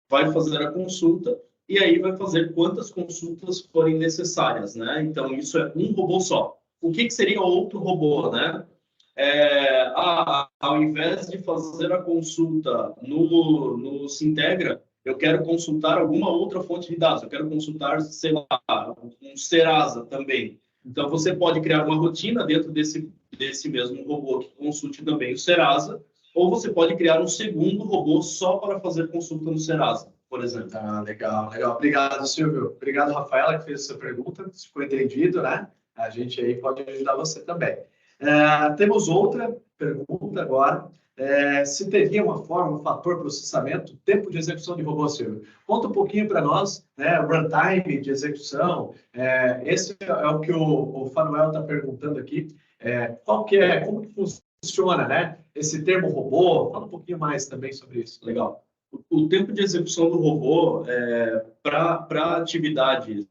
vai fazer a consulta, e aí vai fazer quantas consultas forem necessárias, né? Então, isso é um robô só. O que seria outro robô, né? Ao invés de fazer a consulta no Sintegra, eu quero consultar alguma outra fonte de dados, eu quero consultar, sei lá, um Serasa também. Então, você pode criar uma rotina dentro desse mesmo robô que consulte também o Serasa, ou você pode criar um segundo robô só para fazer consulta no Serasa, por exemplo. Legal. Obrigado, Silvio. Obrigado, Rafaela, que fez essa pergunta. Se ficou entendido, né? A gente aí pode ajudar você também. Temos outra pergunta agora. Se teria uma forma, um fator processamento, tempo de execução de robô, Silvio? Conta um pouquinho para nós, né? Runtime de execução. Esse é o que o Fanuel está perguntando aqui. Como que funciona, né? Esse termo robô? Fala um pouquinho mais também sobre isso. Legal. O tempo de execução do robô para atividades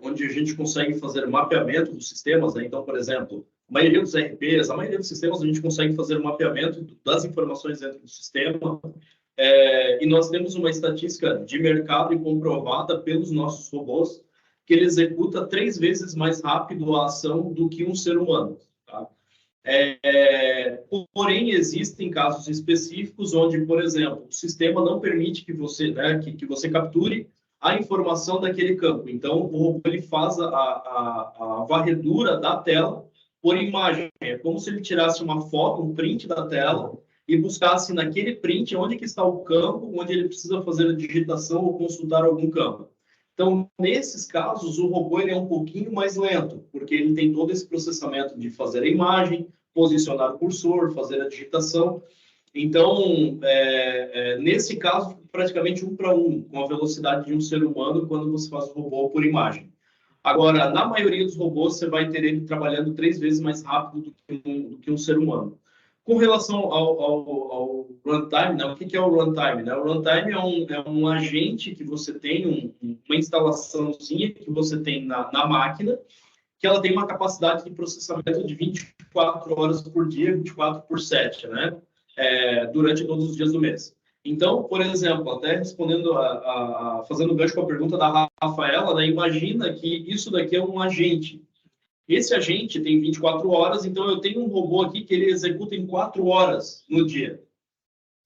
onde a gente consegue fazer mapeamento dos sistemas, né? Então, por exemplo, a maioria dos RPs, a maioria dos sistemas, a gente consegue fazer o mapeamento das informações dentro do sistema, e nós temos uma estatística de mercado e comprovada pelos nossos robôs que ele executa 3 vezes mais rápido a ação do que um ser humano, tá? Porém, existem casos específicos onde, por exemplo, o sistema não permite que você, né, que você capture a informação daquele campo. Então, o robô ele faz a varredura da tela por imagem. É como se ele tirasse uma foto, um print da tela e buscasse naquele print onde que está o campo, onde ele precisa fazer a digitação ou consultar algum campo. Então, nesses casos, o robô ele é um pouquinho mais lento, porque ele tem todo esse processamento de fazer a imagem, posicionar o cursor, fazer a digitação. Então, nesse caso, praticamente 1 para 1, com a velocidade de um ser humano quando você faz o robô por imagem. Agora, na maioria dos robôs, você vai ter ele trabalhando 3 vezes mais rápido do que um ser humano. Com relação ao runtime, né? O que é o runtime? Né? O runtime é um agente que você tem, uma instalaçãozinha que você tem na máquina, que ela tem uma capacidade de processamento de 24 horas por dia, 24 por 7, né? Durante todos os dias do mês. Então, por exemplo, até respondendo fazendo gancho com a pergunta da Rafaela, né? Imagina que isso daqui é um agente. Esse agente tem 24 horas, então eu tenho um robô aqui que ele executa em 4 horas no dia.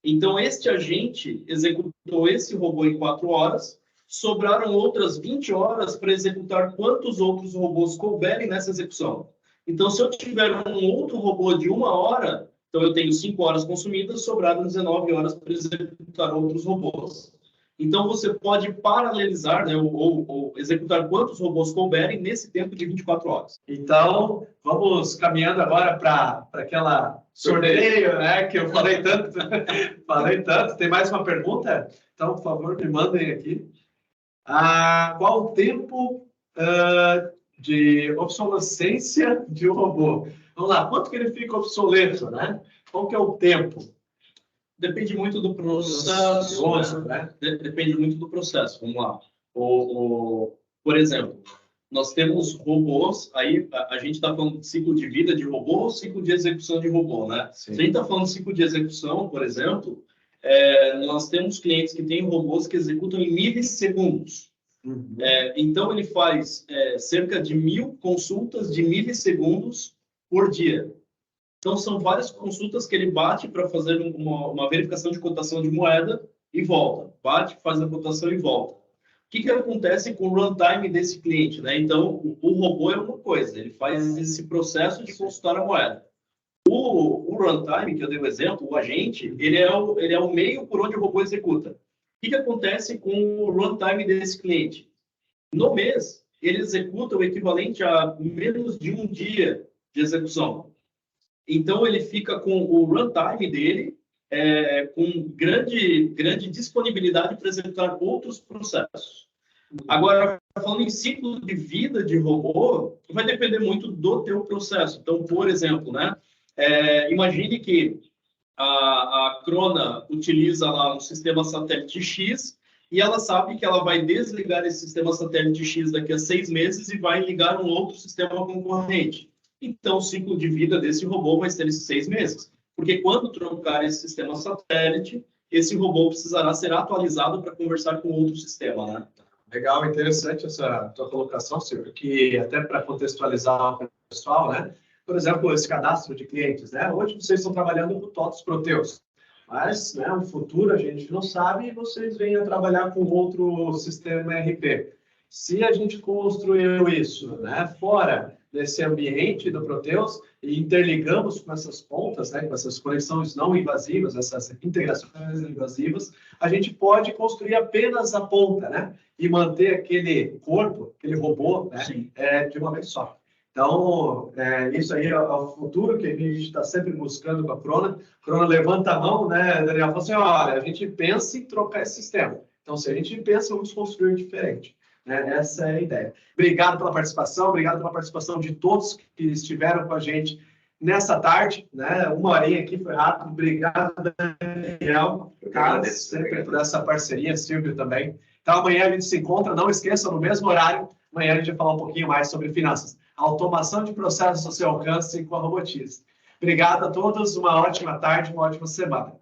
Então, este agente executou esse robô em 4 horas, sobraram outras 20 horas para executar quantos outros robôs couberem nessa execução. Então, se eu tiver um outro robô de 1 hora, então eu tenho 5 horas consumidas, sobraram 19 horas para executar outros robôs. Então, você pode paralelizar, né, ou executar quantos robôs couberem nesse tempo de 24 horas. Então, vamos caminhando agora para aquela sorteio, né, que eu falei tanto. Tem mais uma pergunta? Então, por favor, me mandem aqui. Qual o tempo de obsolescência de um robô? Vamos lá, quanto que ele fica obsoleto, né? Qual que é o tempo? Depende muito do processo, né? Depende muito do processo. Vamos lá. Por exemplo, nós temos robôs, aí a gente está falando de ciclo de vida de robô ou ciclo de execução de robô, né? Sim. Se a gente está falando de ciclo de execução, por exemplo, nós temos clientes que têm robôs que executam em milissegundos. Uhum. Então, ele faz cerca de 1000 consultas de milissegundos por dia. Então, são várias consultas que ele bate para fazer uma verificação de cotação de moeda e volta. Bate, faz a cotação e volta. O que acontece com o runtime desse cliente, né? Então, o robô é uma coisa, ele faz esse processo de consultar a moeda. O runtime, que eu dei o exemplo, o agente, ele é o meio por onde o robô executa. O que acontece com o runtime desse cliente? No mês, ele executa o equivalente a menos de um dia de execução. Então, ele fica com o runtime dele com grande disponibilidade para executar outros processos. Agora, falando em ciclo de vida de robô, vai depender muito do teu processo. Então, por exemplo, né, imagine que a Crona utiliza lá um sistema satélite X e ela sabe que ela vai desligar esse sistema satélite X daqui a 6 meses e vai ligar um outro sistema concorrente. Então, o ciclo de vida desse robô vai ser esses 6 meses. Porque quando trocar esse sistema satélite, esse robô precisará ser atualizado para conversar com outro sistema, né? Legal, interessante essa tua colocação, Silvio, que até para contextualizar o pessoal, né? Por exemplo, esse cadastro de clientes, né? Hoje vocês estão trabalhando com TOTOS Proteus, mas, né, no futuro a gente não sabe e vocês vêm a trabalhar com outro sistema ERP. Se a gente construiu isso, né, fora desse ambiente do Proteus e interligamos com essas pontas, né, com essas conexões não invasivas, essas integrações invasivas, a gente pode construir apenas a ponta, né, e manter aquele corpo, aquele robô, né, de uma vez só. Então, isso aí é o futuro que a gente está sempre buscando com a Crona. Crona levanta a mão, né, Daniel? Fala assim, olha, a gente pensa em trocar esse sistema. Então, se a gente pensa, vamos construir diferente. Essa é a ideia. Obrigado pela participação, obrigado pela participação de todos que estiveram com a gente nessa tarde, né? Uma horinha aqui foi rápido. Obrigado, Daniel, Carlos, sempre por essa parceria, Silvio também. Então, amanhã a gente se encontra, não esqueça, no mesmo horário. Amanhã a gente vai falar um pouquinho mais sobre finanças. Automação de processos ao seu alcance com a Robotize. Obrigado a todos, uma ótima tarde, uma ótima semana.